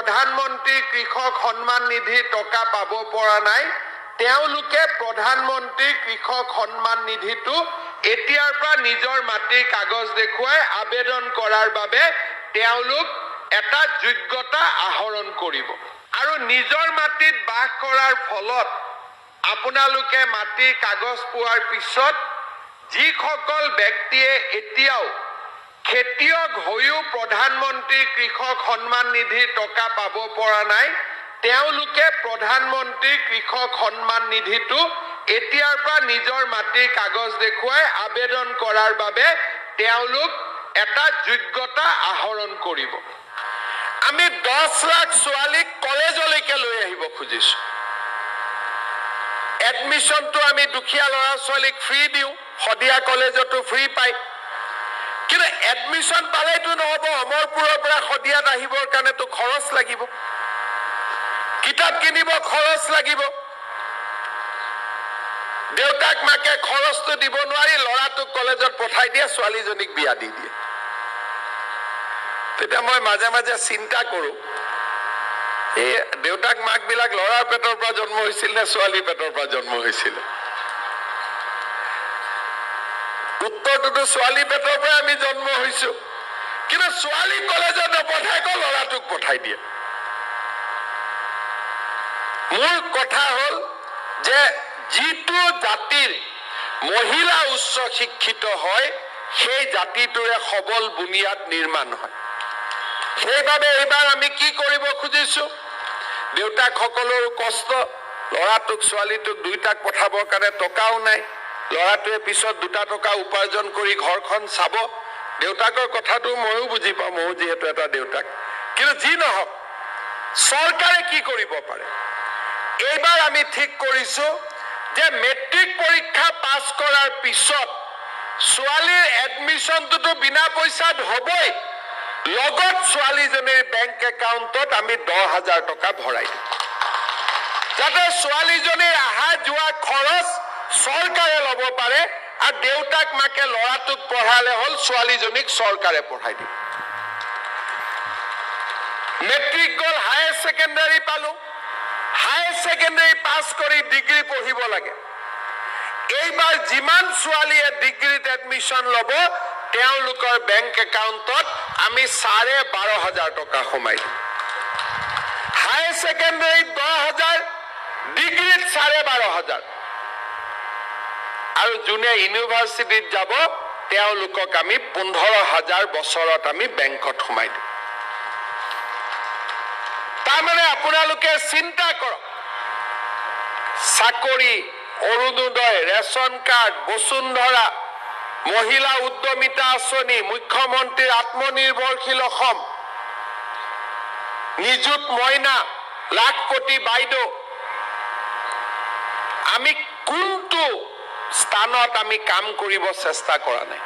প্ৰধানমন্ত্ৰী কৃষক সন্মান নিধি টকা পাব পৰা নাই তেওঁলোকে প্ৰধানমন্ত্ৰী কৃষক সন্মান নিধিটো এতিয়াৰ পৰা নিজৰ মাটিৰ কাগজ দেখুৱাই আবেদন কৰাৰ বাবে তেওঁলোক এটা যোগ্যতা আহৰণ কৰিব আৰু নিজৰ মাটিত বাস কৰাৰ ফলত আপোনালোকে মাটিৰ কাগজ পোৱাৰ পিছত যিসকল ব্যক্তিয়ে এতিয়াও খেতিয়ক হৈও প্ৰধানমন্ত্ৰী কৃষক সন্মান নিধিৰ টকা পাব পৰা নাই তেওঁলোকে প্ৰধানমন্ত্ৰী কৃষক সন্মান নিধিটো এতিয়াৰ পৰা নিজৰ মাটিৰ কাগজ দেখুৱাই আবেদন কৰাৰ বাবে তেওঁলোক এটা যোগ্যতা আহৰণ কৰিব আমি 10 লাখ ছোৱালীক কলেজলৈকে লৈ আহিব খুজিছো এডমিশনটো আমি দুখীয়া ল'ৰা ছোৱালীক ফ্ৰী দিওঁ সদিয়া কলেজতো ফ্ৰী পায় কিন্তু এডমিশন পালেতো নহব অমৰপুৰৰ পৰা সদিয়াত আহিবৰ কাৰণেতো খৰচ লাগিব কিতাপ কিনিব খৰচ লাগিব দেউতাক মাকে খৰচটো দিব নোৱাৰি ল'ৰাটোক কলেজত পঠাই দিয়ে ছোৱালীজনীক বিয়া দি দিয়ে তেতিয়া মই মাজে মাজে চিন্তা কৰো এই দেউতাক মাক বিলাক ল'ৰাৰ পেটৰ পৰা জন্ম হৈছিল নে ছোৱালীৰ পেটৰ পৰা জন্ম হৈছিল উত্তৰটোতো ছোৱালী পেটৰ পৰা আমি জন্ম হৈছো কিন্তু ছোৱালী কলেজত নপঠাই আকৌ ল'ৰাটোক পঠাই দিয়ে মোৰ কথা হল যে যিটো জাতিৰ মহিলা উচ্চ শিক্ষিত হয় সেই জাতিটোৰে সবল বুনিয়াদ নিৰ্মাণ হয় সেইবাবে এইবাৰ আমি কি কৰিব খুজিছো দেউতাক সকলৰ কষ্ট ল'ৰাটোক ছোৱালীটোক দুইটাক পঠাবৰ কাৰণে টকাও নাই ল'ৰাটোৱে পিছত 2 টকা উপাৰ্জন কৰি ঘৰখন চাব দেউতাকৰ কথাটো ময়ো বুজি পাওঁ ময়ো যিহেতু এটা দেউতাক কিন্তু যি নহওক চৰকাৰে কি কৰিব পাৰে এইবাৰ আমি ঠিক কৰিছো যে মেট্ৰিক পৰীক্ষা পাছ কৰাৰ পিছত ছোৱালীৰ এডমিশনটো বিনা পইচাত হ'বই লগত ছোৱালীজনীৰ বেংক একাউণ্টত আমি 10,000 টকা ভৰাই দিম যাতে ছোৱালীজনীৰ আহা যোৱা খৰচ চৰকাৰে ল'ব পাৰে আৰু দেউতাক মাকে ল'ৰাটোক পঢ়ালে হ'ল ছোৱালীজনীক চৰকাৰে পঢ়াই দিব মেট্ৰিক গ'ল হায়াৰ ছেকেণ্ডাৰী পালো হায়াৰ ছেকেণ্ডাৰী পাছ কৰি ডিগ্ৰী পঢ়িব লাগে এইবাৰ যিমান ছোৱালীয়ে ডিগ্ৰীত এডমিশন ল'ব তেওঁলোকৰ বেংক একাউণ্টত আমি 12,500 টকা সোমাই দিম হায়াৰ ছেকেণ্ডাৰীত 10,000 ডিগ্ৰীত 12,500 আৰু যোনে ইউনিভাৰ্চিটিত যাব তেওঁলোকক আমি 15,000 বছৰত আমি বেংকত সোমাই দিম তাৰমানে আপোনালোকে চিন্তা কৰক চাকৰি অৰুণোদয় ৰেচন কাৰ্ড বসুন্ধৰা মহিলা উদ্যমিতা আঁচনি মুখ্যমন্ত্ৰীৰ আত্মনিৰ্ভৰশীল অসম নিযুত মইনা লাখপতি বাইদেউ আমি কোনটো স্থানত আমি কাম কৰিব চেষ্টা কৰা নাই